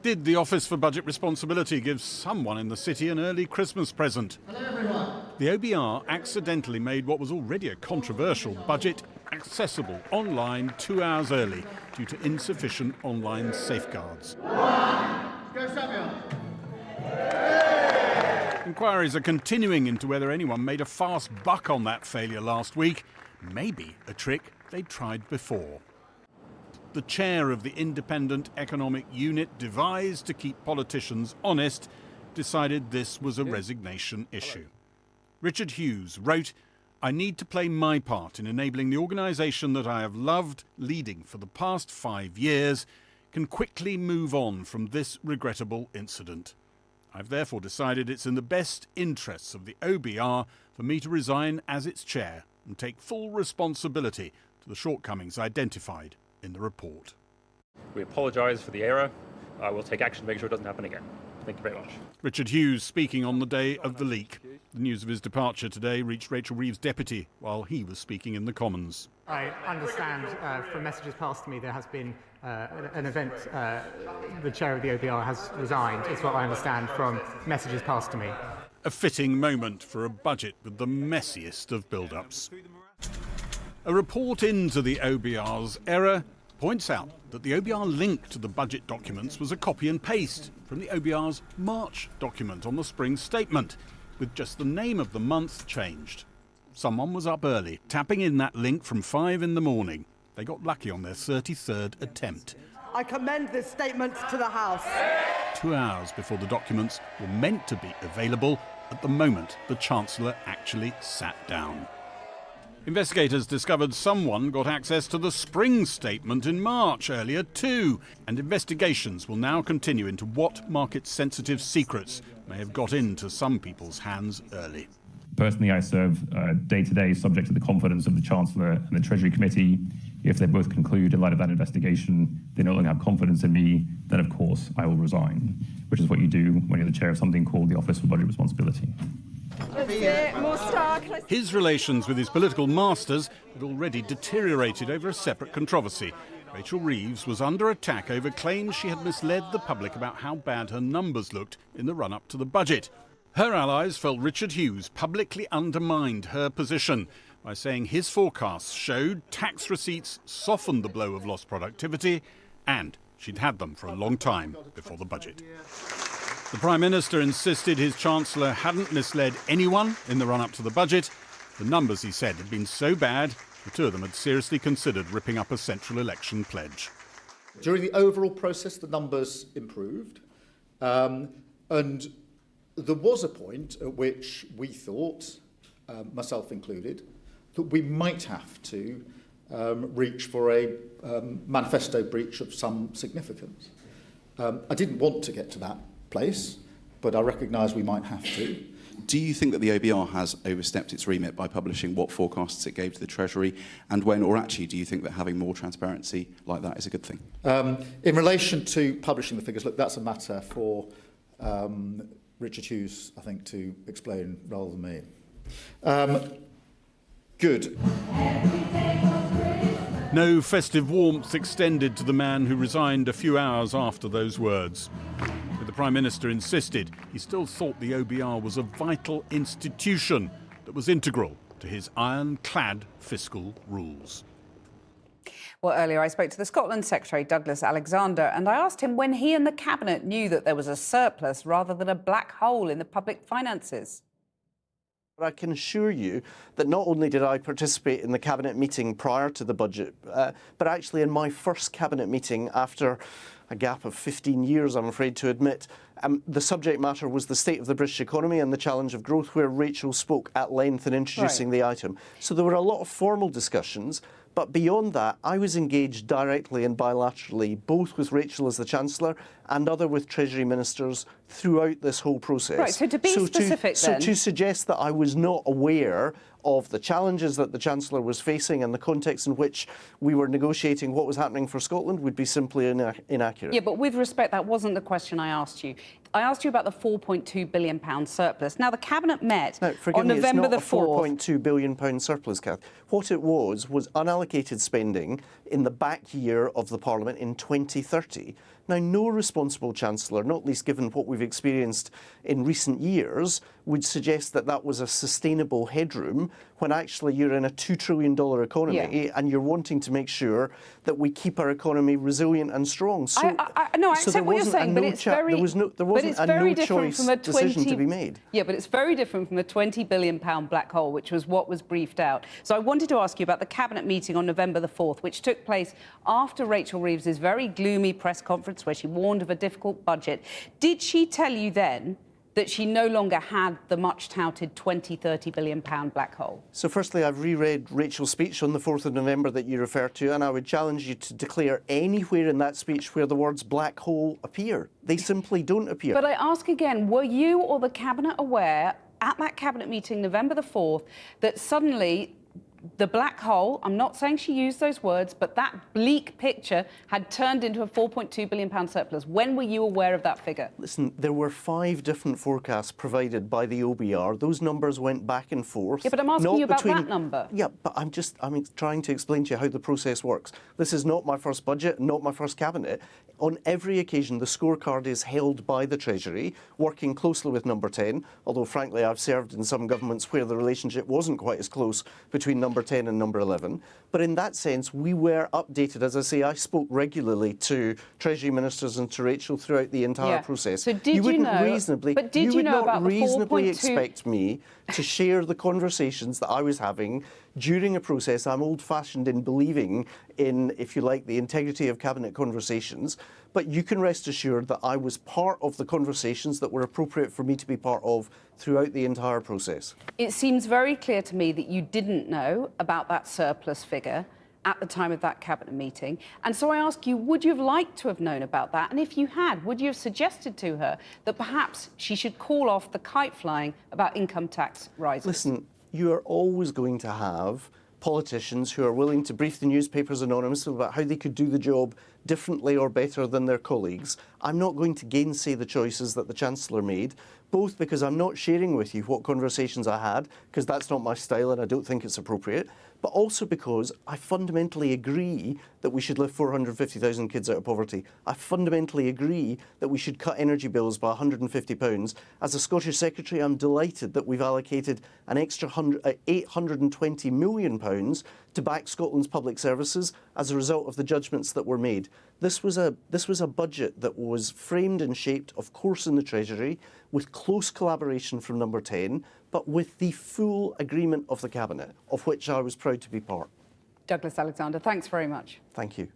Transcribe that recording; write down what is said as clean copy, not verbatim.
Did the Office for Budget Responsibility give someone in the city an early Christmas present? Hello, everyone. The OBR accidentally made what was already a controversial budget accessible online 2 hours early due to insufficient online safeguards. Go, Samuel. Inquiries are continuing into whether anyone made a fast buck on that failure last week. Maybe a trick they'd tried before. The chair of the Independent Economic Unit, devised to keep politicians honest, decided this was a resignation issue. Richard Hughes wrote, "I need to play my part in enabling the organisation that I have loved leading for the past 5 years can quickly move on from this regrettable incident. I've therefore decided it's in the best interests of the OBR for me to resign as its chair and take full responsibility to the shortcomings identified in the report." We apologise for the error. I will take action to make sure it doesn't happen again. Thank you very much. Richard Hughes speaking on the day of the leak. The news of his departure today reached Rachel Reeves' deputy while he was speaking in the Commons. I understand from messages passed to me there has been an event, the chair of the OBR has resigned, is what I understand from messages passed to me. A fitting moment for a budget with the messiest of build-ups. A report into the OBR's error points out that the OBR link to the budget documents was a copy and paste from the OBR's March document on the spring statement, with just the name of the month changed. Someone was up early, tapping in that link from 5 in the morning. They got lucky on their 33rd attempt. I commend this statement to the House. 2 hours before the documents were meant to be available at the moment the Chancellor actually sat down. Investigators discovered someone got access to the spring statement in March earlier too, and investigations will now continue into what market-sensitive secrets may have got into some people's hands early. Personally, I serve day-to-day subject to the confidence of the Chancellor and the Treasury Committee. If they both conclude, in light of that investigation, they no longer have confidence in me, then of course I will resign, which is what you do when you're the chair of something called the Office for Budget Responsibility. His relations with his political masters had already deteriorated over a separate controversy. Rachel Reeves was under attack over claims she had misled the public about how bad her numbers looked in the run-up to the budget. Her allies felt Richard Hughes publicly undermined her position by saying his forecasts showed tax receipts softened the blow of lost productivity, and she'd had them for a long time before the budget. The Prime Minister insisted his Chancellor hadn't misled anyone in the run-up to the budget. The numbers, he said, had been so bad, the two of them had seriously considered ripping up a central election pledge. During the overall process, the numbers improved, and there was a point at which we thought, myself included, that we might have to reach for a manifesto breach of some significance. I didn't want to get to that place, but I recognise we might have to. Do you think that the OBR has overstepped its remit by publishing what forecasts it gave to the Treasury, and when, or actually, do you think that having more transparency like that is a good thing? In relation to publishing the figures, look, that's a matter for Richard Hughes, I think, to explain rather than me. Good. No festive warmth extended to the man who resigned a few hours after those words. But the Prime Minister insisted he still thought the OBR was a vital institution that was integral to his ironclad fiscal rules. Well, earlier I spoke to the Scotland Secretary, Douglas Alexander, and I asked him when he and the Cabinet knew that there was a surplus rather than a black hole in the public finances. I can assure you that not only did I participate in the Cabinet meeting prior to the budget, but actually in my first Cabinet meeting after a gap of 15 years, I'm afraid to admit. The subject matter was the state of the British economy and the challenge of growth, where Rachel spoke at length in introducing the item. So there were a lot of formal discussions. But beyond that, I was engaged directly and bilaterally, both with Rachel as the Chancellor and with Treasury ministers throughout this whole process. Right, so to be specific So to suggest that I was not aware of the challenges that the Chancellor was facing and the context in which we were negotiating what was happening for Scotland would be simply inaccurate. Yeah, but with respect, that wasn't the question I asked you. I asked you about the £4.2 billion surplus. Now, the Cabinet met No, forgive on me, November the it's not 4th. a £4.2 billion surplus, Kath. What it was unallocated spending in the back year of the Parliament in 2030. Now, no responsible Chancellor, not least given what we've experienced in recent years, would suggest that that was a sustainable headroom when actually you're in a $2 trillion economy and you're wanting to make sure that we keep our economy resilient and strong. So, I accept what you're saying, but it's very no-choice decision to be made. Yeah, but it's very different from the £20 billion black hole, which was what was briefed out. So I wanted to ask you about the Cabinet meeting on November the 4th, which took place after Rachel Reeves' very gloomy press conference where she warned of a difficult budget. Did she tell you then that she no longer had the much-touted £20-30 billion black hole? So firstly, I've reread Rachel's speech on the 4th of November that you referred to, and I would challenge you to declare anywhere in that speech where the words black hole appear. They simply don't appear. But I ask again, were you or the Cabinet aware at that Cabinet meeting, November the 4th, that suddenly the black hole, I'm not saying she used those words, but that bleak picture had turned into a £4.2 billion surplus? When were you aware of that figure? Listen, there were 5 different forecasts provided by the OBR. Those numbers went back and forth. Yeah, but I'm asking you about that number. Yeah, but I'm trying to explain to you how the process works. This is not my first budget, not my first Cabinet. On every occasion, the scorecard is held by the Treasury, working closely with Number 10, although frankly I've served in some governments where the relationship wasn't quite as close between Number 10 and Number 11. But in that sense, we were updated. As I say, I spoke regularly to Treasury ministers and to Rachel throughout the entire process. So did you wouldn't know? reasonably, But did you you would know not about the reasonably 4.2 expect me to share the conversations that I was having during a process. I'm old-fashioned in believing in, if you like, the integrity of Cabinet conversations. But you can rest assured that I was part of the conversations that were appropriate for me to be part of throughout the entire process. It seems very clear to me that you didn't know about that surplus figure at the time of that Cabinet meeting. And so I ask you, would you have liked to have known about that? And if you had, would you have suggested to her that perhaps she should call off the kite flying about income tax rises? Listen, you are always going to have politicians who are willing to brief the newspapers anonymously about how they could do the job differently or better than their colleagues. I'm not going to gainsay the choices that the Chancellor made, both because I'm not sharing with you what conversations I had, because that's not my style and I don't think it's appropriate, but also because I fundamentally agree that we should lift 450,000 kids out of poverty. I fundamentally agree that we should cut energy bills by £150. As a Scottish Secretary, I'm delighted that we've allocated an extra £820 million to back Scotland's public services as a result of the judgments that were made. This was a budget that was framed and shaped, of course, in the Treasury, with close collaboration from Number 10, but with the full agreement of the Cabinet, of which I was proud to be part. Douglas Alexander, thanks very much. Thank you.